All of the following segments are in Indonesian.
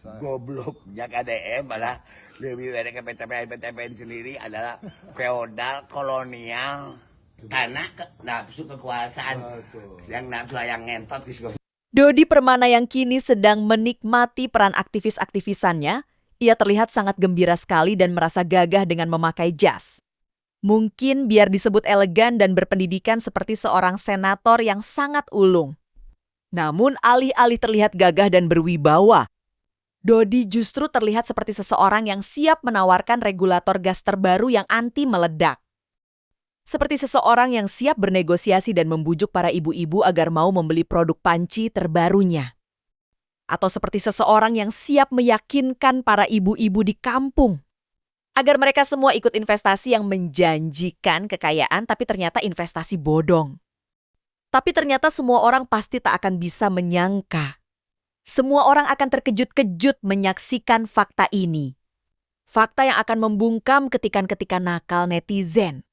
Gobloknya KDM malah lebih dari ke PTPN sendiri adalah feodal kolonial karena nafsu kekuasaan yang nafsu yang ngentot. Dodi Permana yang kini sedang menikmati peran aktivis-aktivisannya, ia terlihat sangat gembira sekali dan merasa gagah dengan memakai jas. Mungkin biar disebut elegan dan berpendidikan seperti seorang senator yang sangat ulung. Namun alih-alih terlihat gagah dan berwibawa, Dodi justru terlihat seperti seseorang yang siap menawarkan regulator gas terbaru yang anti meledak. Seperti seseorang yang siap bernegosiasi dan membujuk para ibu-ibu agar mau membeli produk panci terbarunya. Atau seperti seseorang yang siap meyakinkan para ibu-ibu di kampung agar mereka semua ikut investasi yang menjanjikan kekayaan tapi ternyata investasi bodong. Tapi ternyata semua orang pasti tak akan bisa menyangka. Semua orang akan terkejut-kejut menyaksikan fakta ini. Fakta yang akan membungkam ketikan-ketikan nakal netizen.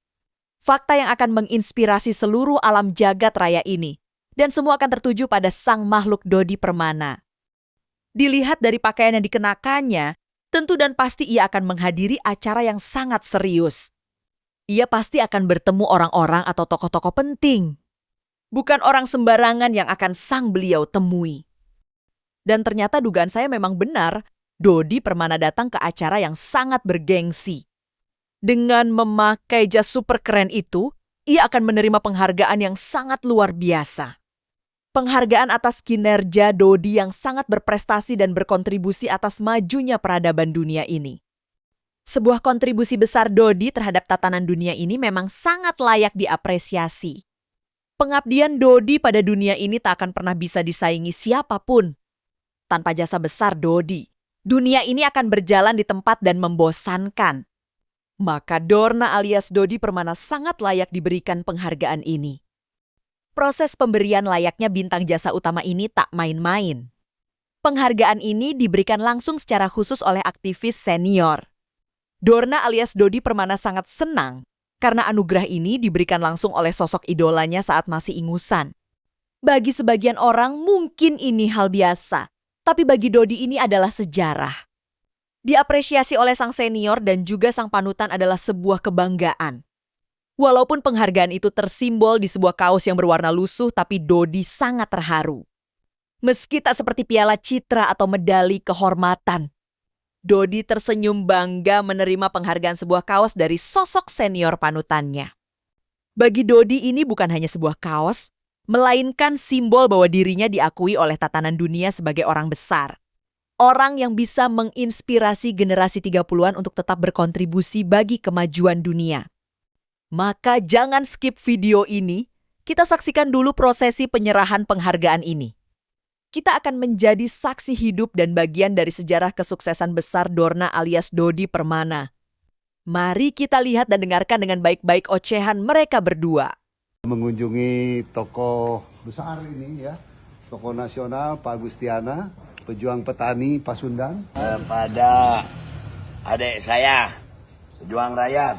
Fakta yang akan menginspirasi seluruh alam jagat raya ini. Dan semua akan tertuju pada sang makhluk Dodi Permana. Dilihat dari pakaian yang dikenakannya, tentu dan pasti ia akan menghadiri acara yang sangat serius. Ia pasti akan bertemu orang-orang atau tokoh-tokoh penting. Bukan orang sembarangan yang akan sang beliau temui. Dan ternyata dugaan saya memang benar, Dodi Permana datang ke acara yang sangat bergengsi. Dengan memakai jas super keren itu, ia akan menerima penghargaan yang sangat luar biasa. Penghargaan atas kinerja Dodi yang sangat berprestasi dan berkontribusi atas majunya peradaban dunia ini. Sebuah kontribusi besar Dodi terhadap tatanan dunia ini memang sangat layak diapresiasi. Pengabdian Dodi pada dunia ini tak akan pernah bisa disaingi siapapun. Tanpa jasa besar Dodi, dunia ini akan berjalan di tempat dan membosankan. Maka Dorna alias Dodi Permana sangat layak diberikan penghargaan ini. Proses pemberian layaknya bintang jasa utama ini tak main-main. Penghargaan ini diberikan langsung secara khusus oleh aktivis senior. Dorna alias Dodi Permana sangat senang karena anugerah ini diberikan langsung oleh sosok idolanya saat masih ingusan. Bagi sebagian orang mungkin ini hal biasa. Tapi bagi Dodi ini adalah sejarah. Diapresiasi oleh sang senior dan juga sang panutan adalah sebuah kebanggaan. Walaupun penghargaan itu tersimbol di sebuah kaos yang berwarna lusuh, tapi Dodi sangat terharu. Meski tak seperti piala citra atau medali kehormatan, Dodi tersenyum bangga menerima penghargaan sebuah kaos dari sosok senior panutannya. Bagi Dodi ini bukan hanya sebuah kaos, melainkan simbol bahwa dirinya diakui oleh tatanan dunia sebagai orang besar. Orang yang bisa menginspirasi generasi 30-an untuk tetap berkontribusi bagi kemajuan dunia. Maka jangan skip video ini, kita saksikan dulu prosesi penyerahan penghargaan ini. Kita akan menjadi saksi hidup dan bagian dari sejarah kesuksesan besar Dorna alias Dodi Permana. Mari kita lihat dan dengarkan dengan baik-baik ocehan mereka berdua. Mengunjungi tokoh besar ini ya, tokoh nasional Pak Agustiana, pejuang petani Pasundan. Kepada adik saya, pejuang rakyat.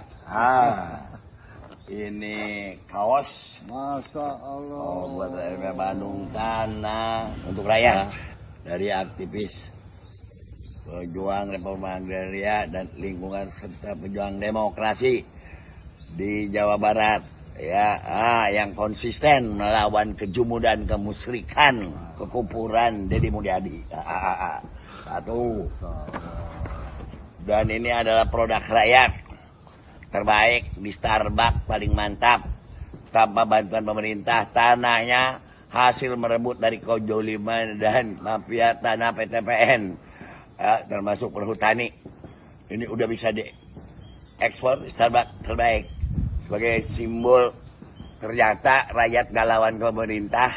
Ini kaos. Masya Allah. Oh, buat RP Bandung Tanah untuk rakyat dari aktivis pejuang reforma agraria dan lingkungan serta pejuang demokrasi di Jawa Barat. Ya, yang konsisten melawan kejumudan, kemusyrikan, kekufuran Deddy Mulyadi. Satu. Dan ini adalah produk rakyat terbaik di Starbucks, paling mantap. Tanpa bantuan pemerintah, tanahnya hasil merebut dari kezaliman dan mafia tanah PTPN, termasuk perhutani. Ini udah bisa diekspor Starbucks terbaik. Sebagai simbol ternyata rakyat galawan pemerintah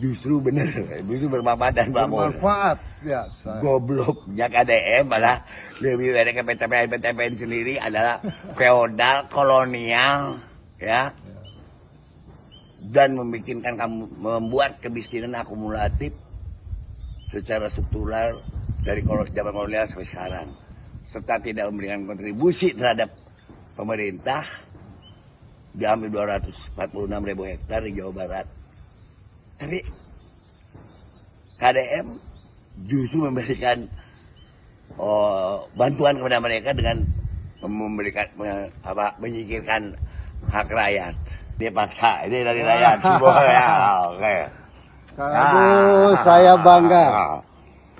justru benar, justru bermanfaat dan makmur. Bermanfaat, ya. Gobloknya KDM malah lebih dari ke PTPN sendiri adalah feodal kolonial, ya, dan membuat kemiskinan akumulatif secara struktural dari zaman kolonial sampai sekarang, serta tidak memberikan kontribusi terhadap pemerintah. Diambil 246.000 hektar di Jawa Barat. Tapi KDM justru memberikan bantuan kepada mereka dengan memberikan menyingkirkan hak rakyat. Ini fakta, ini dari rakyat semua ya. Oke. Aduh, saya bangga.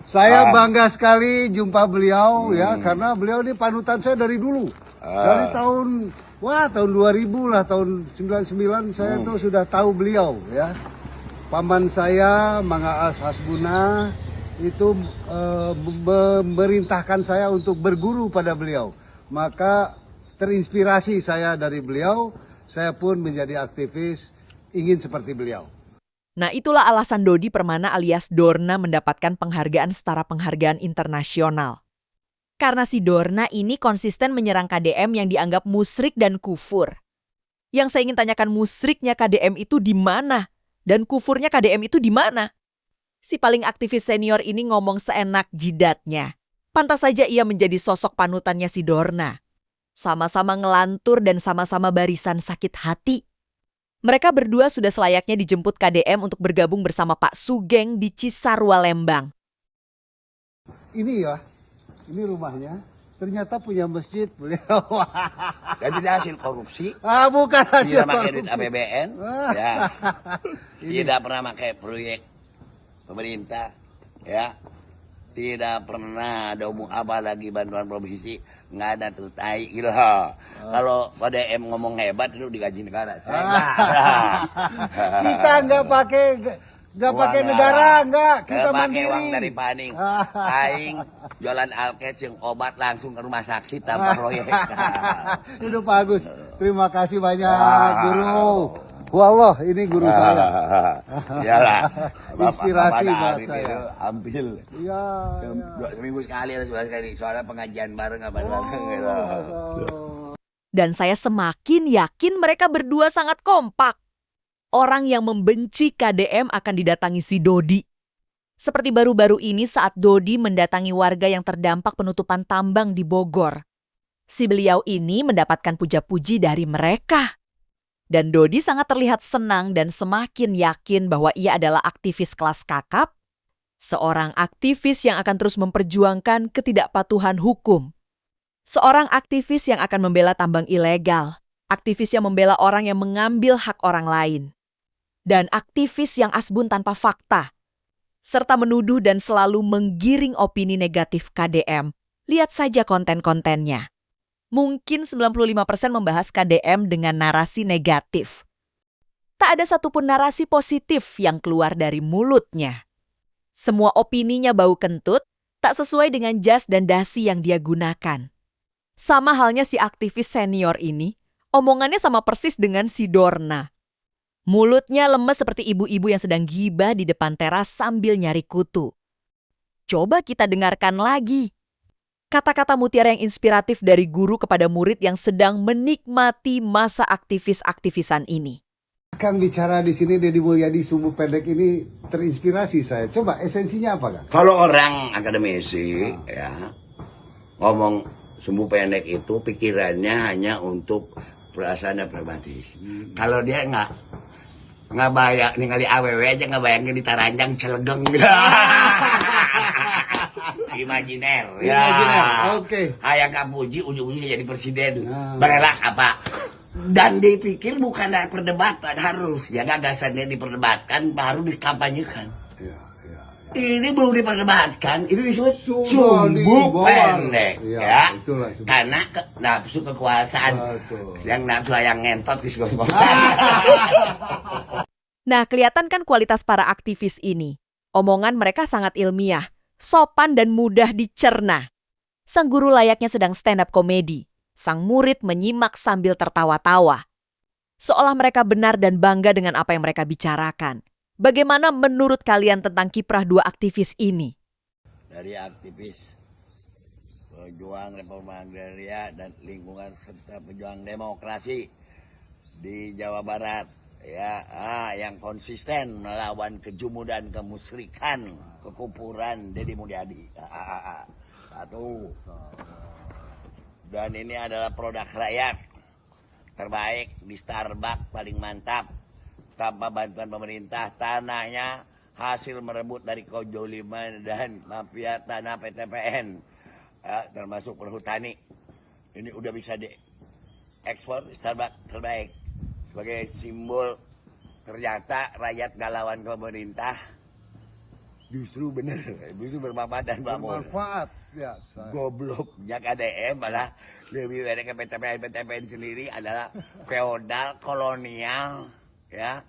Saya bangga sekali jumpa beliau ya, karena beliau ini panutan saya dari dulu. Dari tahun 2000 lah, tahun 99 saya tuh sudah tahu beliau ya. Paman saya, Mangga As Hasbuna, itu memerintahkan saya untuk berguru pada beliau. Maka terinspirasi saya dari beliau, saya pun menjadi aktivis ingin seperti beliau. Nah, itulah alasan Dodi Permana alias Dorna mendapatkan penghargaan setara penghargaan internasional. Karena si Dorna ini konsisten menyerang KDM yang dianggap musyrik dan kufur. Yang saya ingin tanyakan, musyriknya KDM itu di mana? Dan kufurnya KDM itu di mana? Si paling aktivis senior ini ngomong seenak jidatnya. Pantas saja ia menjadi sosok panutannya si Dorna. Sama-sama ngelantur dan sama-sama barisan sakit hati. Mereka berdua sudah selayaknya dijemput KDM untuk bergabung bersama Pak Sugeng di Cisarua, Lembang. Ini ya, ini rumahnya. Ternyata punya masjid beliau. Jadi hasil korupsi. Bukan hasil Tidak pakai duit korupsi. APBN. Ya. Tidak pernah pakai proyek pemerintah. Ya. Tidak pernah ada umum apa lagi bantuan provinsi. Nggak ada tuh tai gitu. Kalau KDM ngomong hebat itu digaji negara. Kita nggak pakai negara, nggak. Kita pakai mandiri. uang dari Paning. Aing jualan alkes yang obat langsung ke rumah sakit tanpa proyek. Itu bagus. Terima kasih banyak, Guru. Wallah, ini guru saya. Iyalah. Inspirasi buat Bapak saya. Ambil. Iya. Seminggu sekali atau sebulan sekali. Soalnya pengajian bareng apa Dan saya semakin yakin mereka berdua sangat kompak. Orang yang membenci KDM akan didatangi si Dodi. Seperti baru-baru ini saat Dodi mendatangi warga yang terdampak penutupan tambang di Bogor. Si beliau ini mendapatkan puja-puji dari mereka. Dan Dodi sangat terlihat senang dan semakin yakin bahwa ia adalah aktivis kelas kakap, seorang aktivis yang akan terus memperjuangkan ketidakpatuhan hukum. Seorang aktivis yang akan membela tambang ilegal, aktivis yang membela orang yang mengambil hak orang lain, dan aktivis yang asbun tanpa fakta, serta menuduh dan selalu menggiring opini negatif KDM. Lihat saja konten-kontennya. Mungkin 95% membahas KDM dengan narasi negatif. Tak ada satupun narasi positif yang keluar dari mulutnya. Semua opininya bau kentut, tak sesuai dengan jas dan dasi yang dia gunakan. Sama halnya si aktivis senior ini, omongannya sama persis dengan si Dorna. Mulutnya lemes seperti ibu-ibu yang sedang gibah di depan teras sambil nyari kutu. Coba kita dengarkan lagi. Kata-kata mutiara yang inspiratif dari guru kepada murid yang sedang menikmati masa aktivis-aktivisan ini. Kang bicara di sini Deddy Mulyadi Sumbu Pendek ini terinspirasi saya. Coba esensinya apa, Kang? Kalau orang akademisi ya ngomong sumbu pendek itu pikirannya hanya untuk perasaan dan pragmatis. Kalau dia nggak bayang ningali awewe aja nggak bayangin di Taranjang Cilegeng gitu. Imajiner ya. Imajiner, oke. Ayang Kapuji ujung-ujungnya jadi presiden. Berelak apa? Dan dipikir bukan ada perdebatan, harus ya gagasannya diperdebatkan baru dikampanyekan. Ya. Ini belum diperdebatkan, itu disebut Sudah sumbu dibawa. pendek Ya, ya. itulah sebab. Karena nafsu kekuasaan. Betul. Yang nafsu yang ngentot di kekuasaan. Nah, kelihatan kan kualitas para aktivis ini. Omongan mereka sangat ilmiah, sopan dan mudah dicerna. Sang guru layaknya sedang stand-up komedi. Sang murid menyimak sambil tertawa-tawa. Seolah mereka benar dan bangga dengan apa yang mereka bicarakan. Bagaimana menurut kalian tentang kiprah dua aktivis ini? Dari aktivis pejuang reforma agraria dan lingkungan serta pejuang demokrasi di Jawa Barat ya, yang konsisten melawan kejumudan, kemusyrikan, kekufuran Deddy Mulyadi. Satu. Dan ini adalah produk rakyat terbaik di Starbucks, paling mantap, tanpa bantuan pemerintah. Tanahnya hasil merebut dari kejoliman dan mafia tanah PTPN, ya, termasuk perhutani. Ini udah bisa diekspor Starbucks terbaik sebagai simbol. Ternyata rakyat galawan pemerintah justru bener, justru bermanfaat dan makmur. Bermanfaat. Ya, Gobloknya KDM malah lebih dari ke PTPN sendiri adalah feodal kolonial, ya.